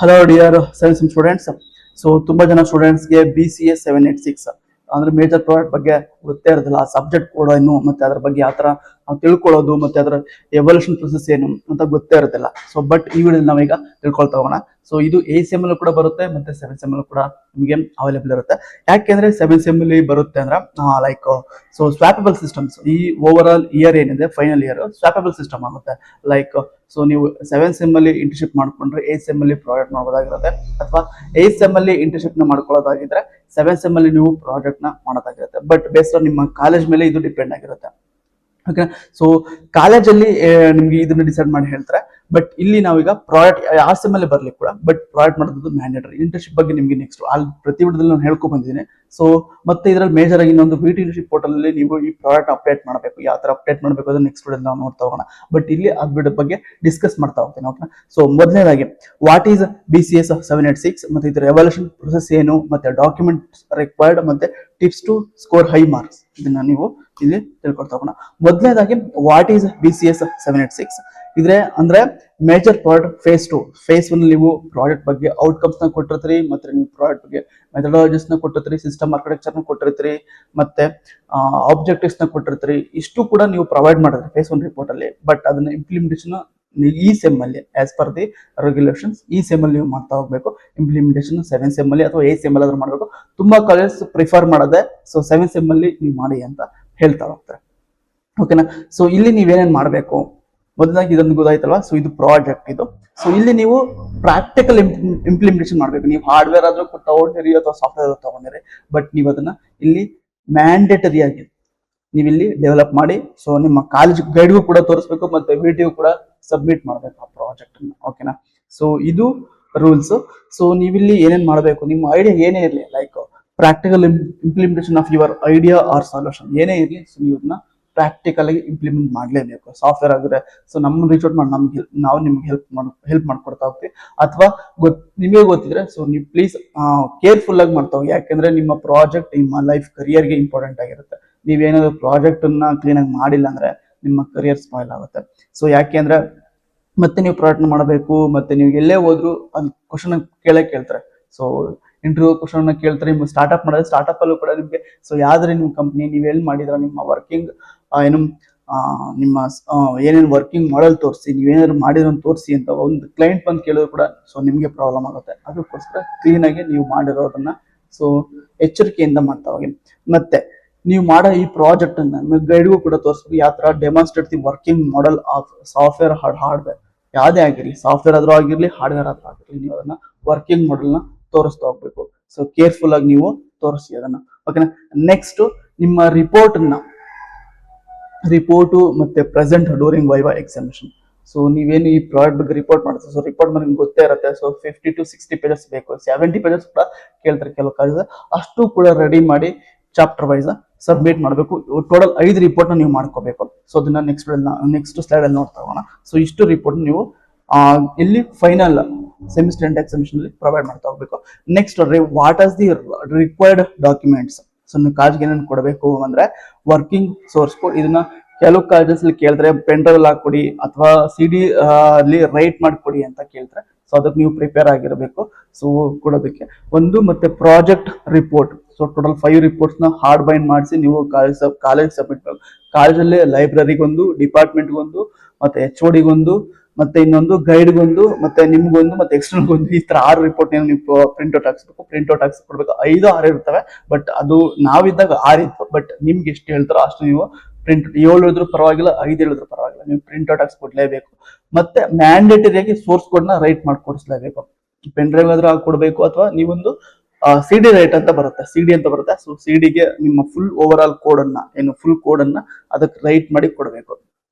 Hello dear science students. So ತುಂಬಾ ಜನ ಸ್ಟೂಡೆಂಟ್ಸ್ಗೆ BCA 786 ಅಂದ್ರೆ ಮೇಜರ್ ಪ್ರಾಡಕ್ಟ್ ಬಗ್ಗೆ ಗೊತ್ತೇ ಇರೋದಿಲ್ಲ. ಸಬ್ಜೆಕ್ಟ್ ಕೂಡ ಏನು ಮತ್ತೆ ಅದ್ರ ಬಗ್ಗೆ ಯಾವ ತರ ನಾವು ತಿಳ್ಕೊಳ್ಳೋದು ಮತ್ತೆ ಅದರ ಎವಲ್ಯೂಷನ್ ಪ್ರೊಸೆಸ್ ಏನು ಅಂತ ಗೊತ್ತೇ ಇರೋದಿಲ್ಲ. ಸೊ ಬಟ್ ಈ ವಿಡಿಯೋದಲ್ಲಿ ನಾವೀಗ ತಿಳ್ಕೊಳ್ತಾ ಹೋಗೋಣ. ಸೊ ಇದು 8th ಸೆಮ್ ಕೂಡ ಬರುತ್ತೆ ಮತ್ತೆ 7th ಸೆಮ್ ಕೂಡ ನಿಮಗೆ ಅವೈಲೇಬಲ್ ಇರುತ್ತೆ. ಯಾಕೆಂದ್ರೆ 7th ಸೆಮ್ ಬರುತ್ತೆ ಅಂದ್ರೆ ಲೈಕ್ ಸೊ ಸ್ವಾಪಬಲ್ ಸಿಸ್ಟಮ್ಸ್ ಈ ಓವರ್ ಆಲ್ ಇಯರ್ ಏನಿದೆ ಫೈನಲ್ ಇಯರ್ ಸ್ವಾಪಬಲ್ ಸಿಸ್ಟಮ್ ಆಗುತ್ತೆ. ಲೈಕ್ ಸೊ ನೀವು 7th ಸೆಮ್ ಅಲ್ಲಿ ಇಂಟರ್ನ್ಶಿಪ್ ಮಾಡ್ಕೊಂಡ್ರೆ 8th ಸೆಮ್ ಅಲ್ಲಿ ಪ್ರಾಜೆಕ್ಟ್ ಮಾಡೋದಾಗಿರುತ್ತೆ, ಅಥವಾ 8th ಸೆಮ್ ಅಲ್ಲಿ ಇಂಟರ್ನ್ಶಿಪ್ ನ ಮಾಡ್ಕೊಳ್ಳೋದಾಗಿದ್ರೆ 7th ಸೆಮ್ ಅಲ್ಲಿ ನೀವು ಪ್ರಾಜೆಕ್ಟ್ ನ ಮಾಡೋದಾಗಿರುತ್ತೆ. ಬಟ್ ಬೇಸ್ಡ್ ನಿಮ್ಮ ಕಾಲೇಜ್ ಮೇಲೆ ಇದು ಡಿಪೆಂಡ್ ಆಗಿರುತ್ತೆ. ಓಕೆ, ಸೊ ಕಾಲೇಜಲ್ಲಿ ನಿಮ್ಗೆ ಇದನ್ನ ಡಿಸೈಡ್ ಮಾಡಿ ಹೇಳ್ತಾರೆ. ಬಟ್ ಇಲ್ಲಿ ನಾವೀಗ ಪ್ರಾಡಕ್ಟ್ ಯಾವ ಸೆಮ್ ಅಲ್ಲಿ ಬರ್ಲಿ ಕೂಡ ಬಟ್ ಪ್ರಾಡಕ್ಟ್ ಮಾಡೋದು ಮ್ಯಾಂಡೇಟರಿ. ಇಂಟರ್ನ್ಶಿಪ್ ಬಗ್ಗೆ ನಿಮ್ಗೆ ನೆಕ್ಸ್ಟ್ ಅಲ್ಲಿ ಪ್ರತಿ ವಿಡಿಯೋದಲ್ಲಿ ನಾನು ಹೇಳ್ಕೊ ಬಂದಿದ್ದೀನಿ. ಸೊ ಮತ್ತೆ ಇದರಲ್ಲಿ ಮೇಜರ್ ಆಗಿ ಇನ್ನೊಂದು VT ಇಂಟರ್ನ್ಶಿಪ್ ಪೋರ್ಟಲ್ ಅಲ್ಲಿ ನೀವು ಈ ಪ್ರಾಡಕ್ಟ್ ಅಪ್ಡೇಟ್ ಮಾಡಬೇಕು. ಯಾವ ತರ ಅಪ್ಡೇಟ್ ಮಾಡಬೇಕು ಅದನ್ನ ನೆಕ್ಸ್ಟ್ ವಿಡಿಯೋ ನಾವು ನೋಡ್ತಾ ಹೋಗೋಣ. ಬಟ್ ಇಲ್ಲಿ ಅದ್ರ ಬಗ್ಗೆ ಡಿಸ್ಕಸ್ ಮಾಡ್ತಾ ಹೋಗ್ತೀನಿ. ಓಕೆ, ಸೊ ಮೊದಲನೇದಾಗಿ ವಾಟ್ ಈಸ್ BCS 786 ಮತ್ತೆ ಇದರ ಎವಲ್ಯೂಷನ್ ಪ್ರೊಸೆಸ್ ಏನು, ಮತ್ತೆ ಡಾಕ್ಯುಮೆಂಟ್ಸ್ ರಿಕ್ವೈರ್ಡ್, ಮತ್ತೆ tips to score high marks, ಇದನ್ನ ನೀವು ಇಲ್ಲಿ ತಿಳ್ಕೊಳ್ತಾ ಹೋಗೋಣ. ಮೊದಲನೇದಾಗಿ ವಾಟ್ ಈಸ್ BCS 786 ಇದ್ರೆ ಅಂದ್ರೆ ಮೇಜರ್ ಪ್ರಾಡಕ್ಟ್ ಫೇಸ್ 1 ನೀವು ಪ್ರಾಡಕ್ಟ್ ಬಗ್ಗೆ ಔಟ್ಕಮ್ಸ್ ನ ಕೊಟ್ಟಿರ್ತೀರಿ, ಮತ್ತೆ ನೀವು ಪ್ರಾಡಕ್ಟ್ ಬಗ್ಗೆ ಮೆಥಡಾಲಜೀಸ್ ನ ಕೊಟ್ಟಿರ್ತೀರಿ, ಸಿಸ್ಟಮ್ ಆರ್ಕಿಟೆಕ್ಚರ್ ನ ಕೊಟ್ಟಿರ್ತೀರಿ, ಮತ್ತೆ ಆಬ್ಜೆಕ್ಟಿವ್ಸ್ ನ ಕೊಟ್ಟಿರ್ತೀರಿ. ಇಷ್ಟು ಕೂಡ ನೀವು ಪ್ರೊವೈಡ್ ಮಾಡಿದ್ರಿ ಫೇಸ್ 1 ರಿಪೋರ್ಟ್ ಅಲ್ಲಿ. ಬಟ್ ಅದನ್ನ ಇಂಪ್ಲಿಮೆಂಟೇಷನ್ ಈ ಸೆಮ್ ಅಲ್ಲಿ ಆಸ್ ಪರ್ ದಿ ರೆಗ್ಯುಲೇಷನ್ಸ್ ಈ ಸೆಮ್ ಅಲ್ಲಿ ನೀವು ಮಾಡ್ತಾ ಹೋಗ್ಬೇಕು. ಇಂಪ್ಲಿಮೆಂಟೇಷನ್ 7th ಸೆಮ್ ಅಲ್ಲಿ ಅಥವಾ 8th ಸೆಮ್ ಅಲ್ಲಿ ಆದ್ರೂ ಮಾಡಬೇಕು. ತುಂಬಾ ಕಾಲೇಜ್ ಪ್ರಿಫರ್ ಮಾಡೋದೆ ಸೊ 7th ಸೆಮ್ ಅಲ್ಲಿ ನೀವು ಮಾಡಿ ಅಂತ ಹೇಳ್ತಾ ಹೋಗ್ತಾರೆ. ಓಕೆನಾ, ಸೊ ಇಲ್ಲಿ ನೀವೇನೇನ್ ಮಾಡ್ಬೇಕು ಮೊದಲಾಗಿ ಇದೊಂದು ಗೊತ್ತಾಯ್ತಲ್ವಾ. ಸೊ ಇದು ಪ್ರಾಜೆಕ್ಟ್ ಇದು. ಸೊ ಇಲ್ಲಿ ನೀವು ಪ್ರಾಕ್ಟಿಕಲ್ ಇಂಪ್ಲಿಮೆಂಟೇಷನ್ ಮಾಡ್ಬೇಕು. ನೀವು ಹಾರ್ಡ್ವೇರ್ ಆದ್ರೂ ತಗೊಂಡಿರಿ ಅಥವಾ ಸಾಫ್ಟ್ವೇರ್ ತಗೊಂಡಿರಿ, ಬಟ್ ನೀವು ಅದನ್ನ ಇಲ್ಲಿ ಮ್ಯಾಂಡೇಟರಿ ಆಗಿ ನೀವಿಲ್ಲಿ ಡೆವಲಪ್ ಮಾಡಿ ಸೊ ನಿಮ್ಮ ಕಾಲೇಜ್ ಗೈಡ್ಗೂ ಕೂಡ ತೋರಿಸ್ಬೇಕು, ಮತ್ತೆ ವಿಡಿಯೋ ಕೂಡ ಸಬ್ಮಿಟ್ ಮಾಡ್ಬೇಕು ಆ ಪ್ರಾಜೆಕ್ಟ್ ಅನ್ನ. ಓಕೆನಾ, ಸೊ ಇದು ರೂಲ್ಸ್. ಸೊ ನೀವಿಲ್ಲಿ ಏನೇನ್ ಮಾಡಬೇಕು, ನಿಮ್ಮ ಐಡಿಯಾ ಏನೇ ಇರಲಿ, like practical implementation of your idea or solution ಏನೇ ಇರಲಿ, ಸೊ ನೀವು ಇದನ್ನ ಪ್ರಾಕ್ಟಿಕಲ್ ಆಗಿ ಇಂಪ್ಲಿಮೆಂಟ್ ಮಾಡಲೇಬೇಕು. ಸಾಫ್ಟ್ವೇರ್ ಆಗಿದ್ರೆ ಸೊ ನಮ್ಮನ್ನ ರೀಚ್ ಔಟ್ ಮಾಡಿ ನಾವು ನಿಮ್ಗೆ ಹೆಲ್ಪ್ ಮಾಡ್ಕೊಡ್ತಾ ಹೋಗ್ತೀವಿ. ಅಥವಾ ನಿಮಗೆ ಗೊತ್ತಿದ್ರೆ ಸೊ ನೀವು ಪ್ಲೀಸ್ ಕೇರ್ಫುಲ್ ಆಗಿ ಮಾಡ್ತಾ ಹೋಗಿ. ಯಾಕೆಂದ್ರೆ ನಿಮ್ಮ ಪ್ರಾಜೆಕ್ಟ್ ನಿಮ್ಮ ಲೈಫ್ ಕರಿಯರ್ಗೆ ಇಂಪಾರ್ಟೆಂಟ್ ಆಗಿರುತ್ತೆ. ನೀವೇನಾದ್ರು ಪ್ರಾಜೆಕ್ಟ್ ಅನ್ನ ಕ್ಲೀನ್ ಆಗಿ ಮಾಡಿಲ್ಲ ಅಂದ್ರೆ ನಿಮ್ಮ ಕರಿಯರ್ ಸ್ಪಾಯ್ಲ್ ಆಗುತ್ತೆ. ಸೊ ಯಾಕೆ ಅಂದ್ರೆ ಮತ್ತೆ ನೀವು ಪ್ರಾಡಕ್ಟ್ ಮಾಡಬೇಕು, ಮತ್ತೆ ನೀವು ಎಲ್ಲೇ ಹೋದ್ರು ಅಲ್ಲಿ ಕ್ವಶನ್ ಕೇಳ್ತಾರೆ. ಸೊ ಇಂಟರ್ವ್ಯೂ ಕ್ವಶನ್ ಕೇಳ್ತಾರೆ. ನೀವು ಸ್ಟಾರ್ಟ್ಅಪ್ ಮಾಡಿದ್ರೆ ಸ್ಟಾರ್ಟ್ಅಪ್ ಅಲ್ಲೂ ಕೂಡ ನಿಮಗೆ ಸೊ ಯಾವ್ದ್ರೆ ನಿಮ್ಮ ಕಂಪ್ನಿ ನೀವು ಎಲ್ಲಿ ಮಾಡಿದ್ರ, ನಿಮ್ಮ ವರ್ಕಿಂಗ್ ಏನು ನಿಮ್ಮ ಏನೇನು ವರ್ಕಿಂಗ್ ಮಾಡಲ್ ತೋರಿಸಿ, ನೀವೇನಾದ್ರು ಮಾಡಿರೋ ತೋರಿಸಿ ಅಂತ ಒಂದು ಕ್ಲೈಂಟ್ ಬಂದು ಕೇಳಿದ್ರು ಕೂಡ ಸೊ ನಿಮಗೆ ಪ್ರಾಬ್ಲಮ್ ಆಗುತ್ತೆ. ಅದಕ್ಕೋಸ್ಕರ ಕ್ಲೀನ್ ಆಗಿ ನೀವು ಮಾಡಿರೋದನ್ನ ಸೊ ಎಚ್ಚರಿಕೆಯಿಂದ ಮಾಡ್ತಾ ಹೋಗಿ. ಮತ್ತೆ ನೀವು ಮಾಡೋ ಈ ಪ್ರಾಜೆಕ್ಟ್ ಅನ್ನ ಗೈಡ್ಗೂ ಕೂಡ ತೋರಿಸ್ಬೇಕು. ಯಾವ ತರ demonstrate the working model of software hardware ಯಾವುದೇ ಆಗಿರಲಿ, ಸಾಫ್ಟ್ವೇರ್ ಆದ್ರೂ ಆಗಿರ್ಲಿ ಹಾರ್ಡ್ವೇರ್ ಆದ್ರೂ ಆಗಿರ್ಲಿ, ನೀವು ಅದನ್ನ ವರ್ಕಿಂಗ್ ಮಾಡೆಲ್ ನ ತೋರಿಸ್ತಾ ಹೋಗ್ಬೇಕು. ಸೊ ಕೇರ್ಫುಲ್ ಆಗಿ ನೀವು ತೋರಿಸಿ ಅದನ್ನ. ಓಕೆನಾ, ನೆಕ್ಸ್ಟ್ ನಿಮ್ಮ ರಿಪೋರ್ಟು ಮತ್ತೆ present during viva examination. So ನೀವೇನು ಈ ಪ್ರಾಡಕ್ಟ್ ಬಗ್ಗೆ ರಿಪೋರ್ಟ್ ಮಾಡ್ತೀವಿ, ಸೊ ರಿಪೋರ್ಟ್ ನಿಮ್ಗೆ ಗೊತ್ತೇ ಇರುತ್ತೆ. ಸೊ 50 to 60 ಪೇಜಸ್ ಬೇಕು, 70 ಪೇಜಸ್ ಕೂಡ ಕೇಳ್ತಾರೆ ಕೆಲವು ಕಾಲೇಜ್. ಅಷ್ಟು ಕೂಡ ರೆಡಿ ಮಾಡಿ ಚಾಪ್ಟರ್ ವೈಸ್ ಸಬ್ಮಿಟ್ ಮಾಡಬೇಕು. ಟೋಟಲ್ 5 ರಿಪೋರ್ಟ್ ನೀವು ಮಾಡ್ಕೋಬೇಕು. ಸೊ ಅದನ್ನ ನೆಕ್ಸ್ಟ್ ಸ್ಲೈಡ್ ಅಲ್ಲಿ ನೋಡ್ತಾ ಹೋಗೋಣ. ಸೊ ಇಷ್ಟು ರಿಪೋರ್ಟ್ ನೀವು ಇಲ್ಲಿ ಫೈನಲ್ ಸೆಮಿಸ್ಟರ್ ಎಂಡ್ ಎಕ್ಸಾಮಿನೇಷನ್ ಅಲ್ಲಿ ಪ್ರೊವೈಡ್ ಮಾಡ್ತಾ ಹೋಗ್ಬೇಕು. Next what as the required documents. So ನೀವು ಕಾಲೇಜ್ಗೆ ಏನೇನು ಕೊಡಬೇಕು ಅಂದ್ರೆ ವರ್ಕಿಂಗ್ ಸೋರ್ಸ್ ಕೋಡ್. ಇದನ್ನ ಕೆಲವು ಕಾಲೇಜಸ್ ಅಲ್ಲಿ ಕೇಳ್ತಾರೆ, ಪೆನ್ ಡ್ರೈವ್ ಹಾಕೊಡಿ ಅಥವಾ CD ಅಲ್ಲಿ ರೈಟ್ ಮಾಡ್ಕೊಡಿ ಅಂತ ಕೇಳ್ತಾರೆ. ಸೊ ಅದಕ್ಕೆ ನೀವು ಪ್ರಿಪೇರ್ ಆಗಿರಬೇಕು. ಸೊ ಕೊಡೋದಕ್ಕೆ ಒಂದು ಮತ್ತೆ project report. So total 5 reports ನ ಹಾರ್ಡ್ ಬೈಂಡ್ ಮಾಡಿಸಿ ನೀವು ಕಾಲೇಜ್ ಸಬ್ಮಿಟ್ ಮಾಡಬೇಕು. ಕಾಲೇಜಲ್ಲಿ ಲೈಬ್ರರಿಗೊಂದು, ಡಿಪಾರ್ಟ್ಮೆಂಟ್ಗೊಂದು, ಮತ್ತೆ HOD-ಗೊಂದು, ಮತ್ತೆ ಇನ್ನೊಂದು ಗೈಡ್ಗೊಂದು, ಮತ್ತೆ ನಿಮ್ಗೊಂದು, ಮತ್ತೆ ಎಕ್ಸ್ಟರ್ನಲ್ಗೊಂದು, ಈ ತರ 6 ರಿಪೋರ್ಟ್ ನೀವು ಪ್ರಿಂಟ್ಔಟ್ ಹಾಕ್ಸ್ಬೇಕು. ಪ್ರಿಂಟ್ಔಟ್ ಹಾಕ್ಸಿ ಕೊಡ್ಬೇಕು. 5-6 ಇರ್ತವೆ, ಬಟ್ ಅದು ನಾವಿದ್ದಾಗ 6 ಇತ್ತು. ಬಟ್ ನಿಮ್ಗೆ ಎಷ್ಟು ಹೇಳ್ತಾರೋ ಅಷ್ಟು ನೀವು ಪ್ರಿಂಟ್ 7 ಹೇಳಿದ್ರು ಪರವಾಗಿಲ್ಲ, 5 ಹೇಳಿದ್ರು ಪರವಾಗಿಲ್ಲ, ನೀವು ಪ್ರಿಂಟ್ಔಟ್ ಹಾಕ್ಸಿ ಕೊಡ್ಲೇಬೇಕು. ಮತ್ತೆ ಮ್ಯಾಂಡೇಟರಿಯಾಗಿ ಸೋರ್ಸ್ ಕೋಡ್ ನ ರೈಟ್ ಮಾಡಿ ಕೊಡಿಸ್ಲೇಬೇಕು. ಪೆನ್ ಡ್ರೈವ್ ಆದ್ರೂ ಹಾಕೊಡ್ಬೇಕು, ಅಥವಾ ನೀವೊಂದು CD ರೈಟ್ ಅಂತ ಬರುತ್ತೆ, CD ಅಂತ ಬರುತ್ತೆ. ಸೊ CD-ಗೆ ನಿಮ್ಮ full over all full code ಅನ್ನ ಅದಕ್ಕೆ ರೈಟ್ ಮಾಡಿ ಕೊಡಬೇಕು.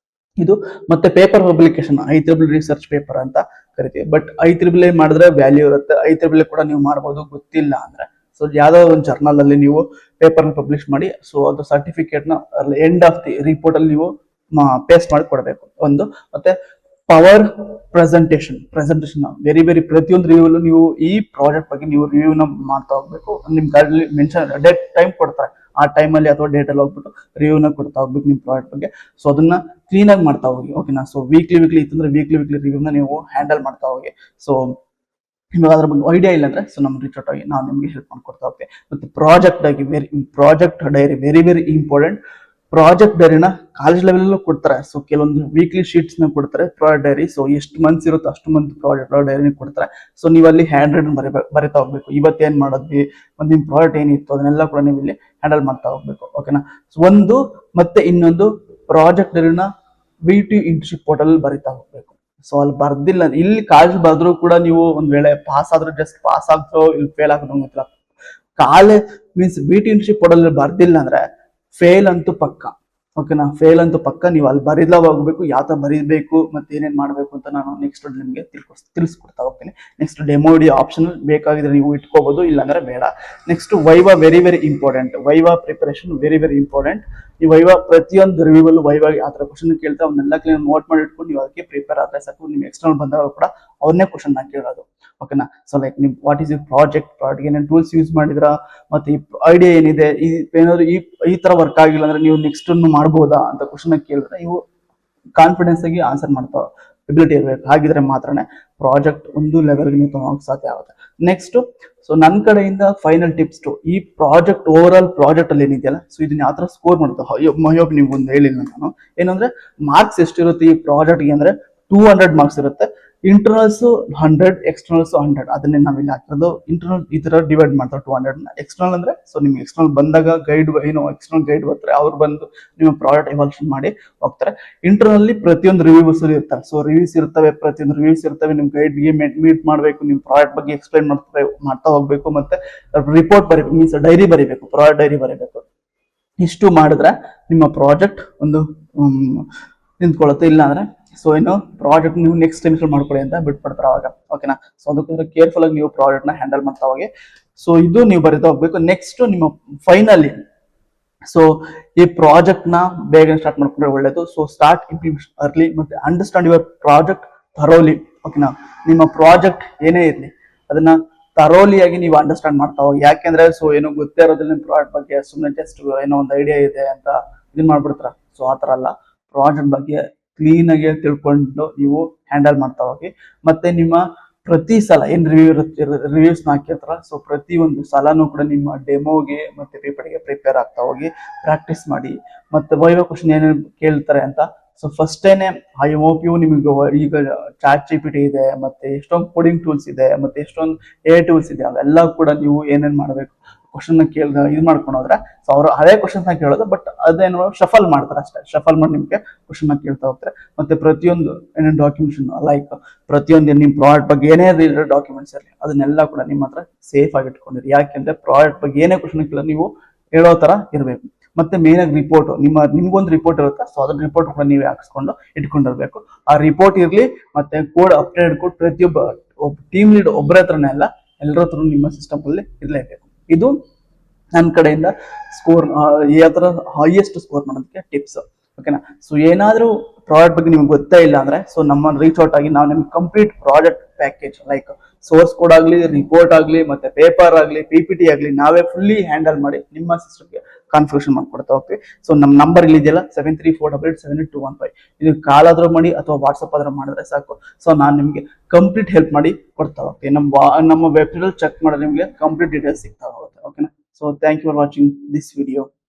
ಇದು ಮತ್ತೆ paper publication IEEE research paper ಅಂತ ಕರಿತೀವಿ. ಬಟ್ IEEE ಮಾಡಿದ್ರೆ ವ್ಯಾಲ್ಯೂ ಇರುತ್ತೆ. IEEE ಕೂಡ ನೀವು ಮಾಡಬಹುದು, ಗೊತ್ತಿಲ್ಲ ಅಂದ್ರೆ ಸೊ ಯಾವ್ದೋ ಒಂದು ಜರ್ನಲ್ ಅಲ್ಲಿ ನೀವು ಪೇಪರ್ ನ ಪಬ್ಲಿಷ್ ಮಾಡಿ ಸೊ ಅದು ಸರ್ಟಿಫಿಕೇಟ್ ನ ಎಂಡ್ ಆಫ್ ದಿ ರಿಪೋರ್ಟ್ ಅಲ್ಲಿ ನೀವು ಪೇಸ್ಟ್ ಮಾಡಿ ಕೊಡಬೇಕು ಒಂದು. ಮತ್ತೆ ಪವರ್ ಪ್ರೆಸೆಂಟೇಷನ್ ವೆರಿ ಪ್ರತಿಯೊಂದು ರಿವ್ಯೂ ನೀವು ಈ ಪ್ರಾಜೆಕ್ಟ್ ಬಗ್ಗೆ ನೀವು ರಿವ್ಯೂ ನ ಮಾಡ್ತಾ ಹೋಗ್ಬೇಕು. ನಿಮ್ ಗಾಡಿ ಮೆನ್ಷನ್ ಡೇಟ್ ಟೈಮ್ ಕೊಡ್ತಾರೆ, ಆ ಟೈಮಲ್ಲಿ ಅಥವಾ ಡೇಟ್ ಅಲ್ಲಿ ಹೋಗ್ಬಿಟ್ಟು ರಿವ್ಯೂನ ಕೊಡ್ತಾ ಹೋಗ್ಬೇಕು ನಿಮ್ ಪ್ರಾಡಕ್ಟ್ ಬಗ್ಗೆ. ಸೊ ಅದನ್ನ ಕ್ಲೀನ್ ಆಗಿ ಮಾಡ್ತಾ ಹೋಗಿ. ಓಕೆನಾ, ಸೊ ವೀಕ್ಲಿ ಇತ್ತಂದ್ರೆ ವೀಕ್ಲಿ ರಿವ್ಯೂನ ನೀವು ಹ್ಯಾಂಡಲ್ ಮಾಡ್ತಾ ಹೋಗಿ. ಸೊ ನಿಮಗೆ ಅದ್ರ ಬಗ್ಗೆ ಐಡಿಯಾ ಇಲ್ಲ ಅಂದ್ರೆ ಸೊ ನಮ್ಮ ರೀಚ್ ಔಟ್ ಆಗಿ ನಾವು ನಿಮಗೆ ಹೆಲ್ಪ್ ಮಾಡ್ಕೊಡ್ತಾ ಹೋಗ್ತೀವಿ. ಮತ್ತೆ project diary very very important. Project ಡೈರಿನ ಕಾಲೇಜ್ ಲೆವೆಲ್ ಕೊಡ್ತಾರೆ. ಸೊ ಕೆಲವೊಂದು ವೀಕ್ಲಿ ಶೀಟ್ಸ್ ನ ಕೊಡ್ತಾರೆ ಪ್ರಾಜೆಕ್ಟ್ ಡೈರಿ. ಸೊ ಎಷ್ಟು ಮಂತ್ಸ್ ಇರುತ್ತೋ ಅಷ್ಟು ಮಂತ್ ಪ್ರಾಜೆಕ್ಟ್ ಡೈರಿ ಕೊಡ್ತಾರೆ. ಸೊ ನೀವು ಅಲ್ಲಿ ಹ್ಯಾಂಡ್ ರೈಟನ್ ಬರಿತಾ ಹೋಗ್ಬೇಕು. ಇವತ್ತೇನ್ ಮಾಡಿದ್ವಿ, ಒಂದು ನಿಮ್ ಪ್ರಾಜೆಕ್ಟ್ ಏನಿತ್ತು ಅದನ್ನೆಲ್ಲ ಕೂಡ ನೀವು ಇಲ್ಲಿ ಹ್ಯಾಂಡಲ್ ಮಾಡ್ತಾ ಹೋಗ್ಬೇಕು. ಓಕೆನಾ. ಒಂದು ಮತ್ತೆ ಇನ್ನೊಂದು ಪ್ರಾಜೆಕ್ಟ್ ಡೈರಿನ VT ಇಂಟರ್ನ್ಶಿಪ್ ಪೋರ್ಟಲ್ ಬರಿತಾ ಹೋಗ್ಬೇಕು. ಸೊ ಅಲ್ಲಿ ಬರ್ದಿಲ್ಲ, ಇಲ್ಲಿ ಕಾಲೇಜ್ ಬರ್ದ್ರು ಕೂಡ ನೀವು ಒಂದ್ ವೇಳೆ ಪಾಸ್ ಆದ್ರೂ ಜಸ್ಟ್ ಪಾಸ್ ಆಗ್ತೋ ಇಲ್ಲಿ ಫೇಲ್ ಆಗೋದು ಗೊತ್ತಿಲ್ಲ. College means VT internship portal ಬರ್ದಿಲ್ಲ ಅಂದ್ರೆ ಫೇಲ್ ಅಂತೂ ಪಕ್ಕ. ಓಕೆನಾ, ಫೇಲ್ ಅಂತೂ ಪಕ್ಕ. ನೀವು ಅಲ್ಲಿ ಬರೀದ್ಲಾ ಹೋಗ್ಬೇಕು, ಯಾವ ತರ ಬರೀಬೇಕು ಮತ್ತೆ ಏನೇನ್ ಮಾಡ್ಬೇಕು ಅಂತ ನಾನು ನೆಕ್ಸ್ಟ್ ನಿಮ್ಗೆ ತಿಳಿಸ್ಕೊಡ್ತಾ ಹೋಗ್ತೀನಿ. ನೆಕ್ಸ್ಟ್ ಡೆಮೋ ವಿಡಿಯೋ ಆಪ್ಷನ್ ಬೇಕಾಗಿದ್ರೆ ನೀವು ಇಟ್ಕೋಬಹುದು, ಇಲ್ಲಾಂದ್ರೆ ಬೇಡ. Next viva very very important. Viva preparation very very important. ಈ ವೈವಾ ಪ್ರತಿಯೊಂದು ರಿವ್ಯೂವಲ್ಲೂ ವೈವಾ ಆ ತರ ಕ್ವಶನ್ ಕೇಳ್ತಾ ಅವನ್ನೆಲ್ಲ ಕ್ಲೀನ್ ನೋಟ್ ಮಾಡಿ ಇಟ್ಕೊಂಡು ನೀವು ಅದಕ್ಕೆ ಪ್ರಿಪೇರ್ ಆದ್ರೆ ಸಾಕು. ನಿಮ್ ಎಕ್ಸ್ಟರ್ನಲ್ ಬಂದಾಗ ಕೂಡ ಅವನ್ನೇ ಕ್ವಶನ್ ನಾ ಕೇಳೋದು. ಓಕೆನಾ. ಸೊ ಲೈಕ್ ನಿಮ್ ವಾಟ್ ಈಸ್ ಯುವರ್ ಪ್ರಾಜೆಕ್ಟ್ ಏನೇನು ಟೂಲ್ಸ್ ಯೂಸ್ ಮಾಡಿದ್ರಾ, ಮತ್ತೆ ಈ ಐಡಿಯಾ ಏನಿದೆ, ಏನಾದ್ರು ಈ ತರ ವರ್ಕ್ ಆಗಿಲ್ಲ ಅಂದ್ರೆ ನೀವು ನೆಕ್ಸ್ಟ್ ಮಾಡ್ಬೋದಾ ಅಂತ ಕ್ವಶನ್ ಕೇಳಿದ್ರೆ ನೀವು ಕಾನ್ಫಿಡೆನ್ಸ್ ಆಗಿ ಆನ್ಸರ್ ಮಾಡ್ತಾ ಎಬಿಲಿಟಿ ಇರಬೇಕು. ಹಾಗಿದ್ರೆ ಮಾತ್ರನೇ ಪ್ರಾಜೆಕ್ಟ್ ಒಂದು ಲೆವೆಲ್ಗೆ ನೀವು ತಗೋಕ್ ಸಾಧ್ಯ ಆಗುತ್ತೆ. ನೆಕ್ಸ್ಟ್ ಸೊ ನನ್ನ ಕಡೆಯಿಂದ ಫೈನಲ್ ಟಿಪ್ಸ್ ಟು ಈ ಪ್ರಾಜೆಕ್ಟ್ ಓವರ್ ಆಲ್ ಪ್ರಾಜೆಕ್ಟ್ ಅಲ್ಲಿ ಏನಿದೆಯಲ್ಲ, ಸೊ ಇದನ್ನ ಯಾವ ತರ ಸ್ಕೋರ್ ಮಾಡುತ್ತೆ ಮಹಯೋಬ್ ನೀವು ಒಂದು ಹೇಳಿಲ್ಲ ನಾನು. ಏನಂದ್ರೆ ಮಾರ್ಕ್ಸ್ ಎಷ್ಟಿರುತ್ತೆ ಈ ಪ್ರಾಜೆಕ್ಟ್ಗೆ ಅಂದ್ರೆ 200 ಮಾರ್ಕ್ಸ್ ಇರುತ್ತೆ. Internals 100, externals 100. ಅದನ್ನೇ ನಾವಿಲ್ಲಿ ಹಾಕಿರೋದು. ಇಂಟರ್ನಲ್ ಈ ತರ ಡಿವೈಡ್ ಮಾಡ್ತಾರೆ 200. ಎಕ್ಸ್ಟರ್ನಲ್ ಅಂದ್ರೆ ಸೊ ನಿಮ್ಗೆ ಎಕ್ಸ್ಟರ್ನಲ್ ಬಂದಾಗ ಗೈಡ್ ಏನೋ ಎಕ್ಸ್ಟರ್ನಲ್ ಗೈಡ್ ಬರ್ತಾರೆ, ಅವ್ರು ಬಂದು ನಿಮ್ಮ ಪ್ರಾಜೆಕ್ಟ್ ಎವಾಲ್ಯೂಷನ್ ಮಾಡಿ ಹೋಗ್ತಾರೆ. ಇಂಟರ್ನಲ್ಲಿ ಪ್ರತಿಯೊಂದು ರಿವ್ಯೂಸ್ ಇರ್ತಾರೆ. ಸೊ ರಿವ್ಯೂಸ್ ಇರ್ತವೆ, ಪ್ರತಿಯೊಂದು ರಿವ್ಯೂಸ್ ಇರ್ತವೆ. ನಿಮ್ ಗೈಡ್ಗೆ ಮೀಟ್ ಮಾಡಬೇಕು, ನಿಮ್ ಪ್ರಾಜೆಕ್ಟ್ ಬಗ್ಗೆ ಎಕ್ಸ್ಪ್ಲೈನ್ ಮಾಡ್ತಾ ಹೋಗ್ಬೇಕು, ಮತ್ತೆ ರಿಪೋರ್ಟ್ ಬರೀಬೇಕು, ಮೀನ್ಸ್ ಡೈರಿ ಬರೀಬೇಕು, ಪ್ರಾಜೆಕ್ಟ್ ಡೈರಿ ಬರೀಬೇಕು. ಇಷ್ಟು ಮಾಡಿದ್ರೆ ನಿಮ್ಮ ಪ್ರಾಜೆಕ್ಟ್ ಒಂದು ನಿಂತ್ಕೊಳ್ಳುತ್ತೆ. ಇಲ್ಲ ಅಂದ್ರೆ ಸೊ ಏನು ಪ್ರಾಜೆಕ್ಟ್ ನೀವು ನೆಕ್ಸ್ಟ್ ಸೆಮಿಸ್ಟರ್ ಮಾಡ್ಕೊಳ್ಳಿ ಅಂತ ಬಿಟ್ಬಿಡ್ತಾರೆ ಅವಾಗ. ಓಕೆನಾ. ಸೊ ಅದಕ್ಕೋಸ್ಕರ ಕೇರ್ಫುಲ್ ಆಗಿ ನೀವು ಪ್ರಾಜೆಕ್ಟ್ ನ ಹ್ಯಾಂಡಲ್ ಮಾಡ್ತಾ ಹೋಗಿ. ಸೊ ಇದು ನೀವು ಬರಿತಾ ಹೋಗ್ಬೇಕು. ನೆಕ್ಸ್ಟ್ ನಿಮ್ಮ ಫೈನಲಿ ಸೊ ಈ ಪ್ರಾಜೆಕ್ಟ್ ನ ಬೇಗ ಸ್ಟಾರ್ಟ್ ಮಾಡ್ಕೊಂಡ್ರೆ ಒಳ್ಳೇದು. ಸೊ ಸ್ಟಾರ್ಟ್ ಇಂಪ್ಲಿಮೆಂಟೇಷನ್ ಅರ್ಲಿ, ಮತ್ತೆ ಅಂಡರ್ಸ್ಟ್ಯಾಂಡ್ ಯುವರ್ ಪ್ರಾಜೆಕ್ಟ್ ಥರೋಲಿ. ಓಕೆನಾ. ನಿಮ್ಮ ಪ್ರಾಜೆಕ್ಟ್ ಏನೇ ಇರಲಿ ಅದನ್ನ ಥರೋಲಿಯಾಗಿ ನೀವು ಅಂಡರ್ಸ್ಟ್ಯಾಂಡ್ ಮಾಡ್ತಾ ಹೋಗಿ. ಯಾಕೆಂದ್ರೆ ಸೊ ಏನೋ ಗೊತ್ತೇ ಇರೋದಿಲ್ಲ ನಿಮ್ ಪ್ರಾಜೆಕ್ಟ್ ಬಗ್ಗೆ, ಸುಮ್ಮನೆ ಜಸ್ಟ್ ಏನೋ ಒಂದು ಐಡಿಯಾ ಇದೆ ಅಂತ ಇದನ್ ಮಾಡ್ಬಿಡ್ತಾರ. ಸೊ ಆತರ ಅಲ್ಲ, ಪ್ರಾಜೆಕ್ಟ್ ಬಗ್ಗೆ ಕ್ಲೀನ್ ಆಗಿ ತಿಳ್ಕೊಂಡು ನೀವು ಹ್ಯಾಂಡಲ್ ಮಾಡ್ತಾ ಹೋಗಿ. ಮತ್ತೆ ನಿಮ್ಮ ಪ್ರತಿ ಸಲ ಏನ್ ರಿವ್ಯೂಸ್ ಹಾಕಿರ್ತಾರ, ಸೊ ಪ್ರತಿ ಒಂದು ಸಲನೂ ಕೂಡ ನಿಮ್ಮ ಡೆಮೋಗೆ ಮತ್ತೆ ಪೇಪರ್ಗೆ ಪ್ರಿಪೇರ್ ಆಗ್ತಾ ಹೋಗಿ, ಪ್ರಾಕ್ಟೀಸ್ ಮಾಡಿ. ಮತ್ತೆ ವೈವಾ ಕ್ವಶನ್ ಏನೇನು ಕೇಳ್ತಾರೆ ಅಂತ ಸೊ ಫಸ್ಟೇನೆ ಐ ಹೋಪ್ ಯು ನಿಮಗೆ ಈಗ ಚಾಟ್ GPT ಇದೆ, ಮತ್ತೆ ಎಷ್ಟೊಂದು ಕೋಡಿಂಗ್ ಟೂಲ್ಸ್ ಇದೆ, ಮತ್ತೆ ಎಷ್ಟೊಂದು AI ಟೂಲ್ಸ್ ಇದೆ. ಅವೆಲ್ಲ ಕೂಡ ನೀವು ಏನೇನ್ ಮಾಡ್ಬೇಕು ಕ್ವಶನ್ ಕೇಳಿದ ಇದು ಮಾಡ್ಕೊಂಡು ಹೋದ್ರೆ ಸೊ ಅವರು ಹಳೆ ಕ್ವಶನ್ಸ್ ನ ಕೇಳೋದು, ಬಟ್ ಅದೇನು ಶಫಲ್ ಮಾಡ್ತಾರೆ ಅಷ್ಟೇ. ಶಫಲ್ ಮಾಡಿ ನಿಮ್ಗೆ ಕ್ವಶನ್ ಕೇಳ್ತಾ ಹೋಗ್ತಾರೆ. ಮತ್ತೆ ಪ್ರತಿಯೊಂದು ಏನೇನು ಡಾಕ್ಯುಮೆಂಟ್ಸ್ ಲೈಕ್ ಪ್ರತಿಯೊಂದು ನಿಮ್ ಪ್ರಾಜೆಕ್ಟ್ ಬಗ್ಗೆ ಏನೇ ಡಾಕ್ಯುಮೆಂಟ್ಸ್ ಇರಲಿ ಅದನ್ನೆಲ್ಲ ಕೂಡ ನಿಮ್ಮ ಹತ್ರ ಸೇಫ್ ಆಗಿ ಇಟ್ಕೊಂಡಿರಿ. ಯಾಕೆಂದ್ರೆ ಪ್ರಾಜೆಕ್ಟ್ ಬಗ್ಗೆ ಏನೇ ಕ್ವಶನ್ ಕೇಳ ನೀವು ಹೇಳೋ ತರ ಇರಬೇಕು. ಮತ್ತೆ ಮೇನ್ ಆಗಿ ರಿಪೋರ್ಟ್ ನಿಮ್ಗೊಂದು ರಿಪೋರ್ಟ್ ಇರುತ್ತೆ. ಸೊ ಅದ್ರ ರಿಪೋರ್ಟ್ ಕೂಡ ನೀವೇ ಹಾಕ್ಸ್ಕೊಂಡು ಇಟ್ಕೊಂಡಿರ್ಬೇಕು. ಆ ರಿಪೋರ್ಟ್ ಇರ್ಲಿ, ಮತ್ತೆ ಕೋಡ್ ಅಪ್ಡೇಟ್ ಕೋಡ್ ಪ್ರತಿಯೊಬ್ಬ ಟೀಮ್ ಲೀಡ್ ಒಬ್ಬರ ಹತ್ರನೇ ಅಲ್ಲ, ಎಲ್ಲರ ಹತ್ರ ನಿಮ್ಮ ಸಿಸ್ಟಮ್ ಅಲ್ಲಿ ಇರಲೇಬೇಕು. ಇದು ನನ್ನ ಕಡೆಯಿಂದ ಸ್ಕೋರ್ ಯಾವ ತರ ಹೈಯೆಸ್ಟ್ ಸ್ಕೋರ್ ಮಾಡೋದಕ್ಕೆ ಟಿಪ್ಸ್. ಓಕೆನಾ. ಸೊ ಏನಾದ್ರೂ ಪ್ರಾಜೆಕ್ಟ್ ಬಗ್ಗೆ ನಿಮ್ಗೆ ಗೊತ್ತೇ ಇಲ್ಲ ಅಂದ್ರೆ ಸೊ ನಮ್ಮನ್ನು ರೀಚ್ ಔಟ್ ಆಗಿ ನಾವು ನಿಮ್ಗೆ complete project package like source code ಆಗ್ಲಿ, ರಿಪೋರ್ಟ್ ಆಗ್ಲಿ, ಮತ್ತೆ ಪೇಪರ್ ಆಗ್ಲಿ, PPT ಆಗ್ಲಿ ನಾವೇ ಫುಲ್ಲಿ ಹ್ಯಾಂಡಲ್ ಮಾಡಿ ನಿಮ್ಮ ಸಿಸ್ಟಮ್ಗೆ ಕಾನ್ಫಿಗರೇಷನ್ ಮಾಡ್ಕೊಡ್ತಾ ಹೋಗ್ತೀವಿ. ಸೊ ನಮ್ಮ ನಂಬರ್ ಇಲ್ಲಿ ಇದೆಯಲ್ಲ 7348878215, ಇದು ಕಾಲ್ ಆದ್ರೂ ಮಾಡಿ ಅಥವಾ ವಾಟ್ಸಪ್ ಆದ್ರೂ ಮಾಡಿದ್ರೆ ಸಾಕು. ಸೊ ನಾನು ನಿಮ್ಗೆ ಕಂಪ್ಲೀಟ್ ಹೆಲ್ಪ್ ಮಾಡಿ ಕೊಡ್ತಾ ಹೋಗ್ತೀನಿ. ನಮ್ಮ ವೆಬ್ಸೈಟ್ ಅಲ್ಲಿ ಚೆಕ್ ಮಾಡಿದ್ರೆ ನಿಮ್ಗೆ ಕಂಪ್ಲೀಟ್ ಡೀಟೇಲ್ಸ್ ಸಿಗ್ತಾ ಹೋಗುತ್ತೆ. ಓಕೆನಾ. So thank you for watching this video.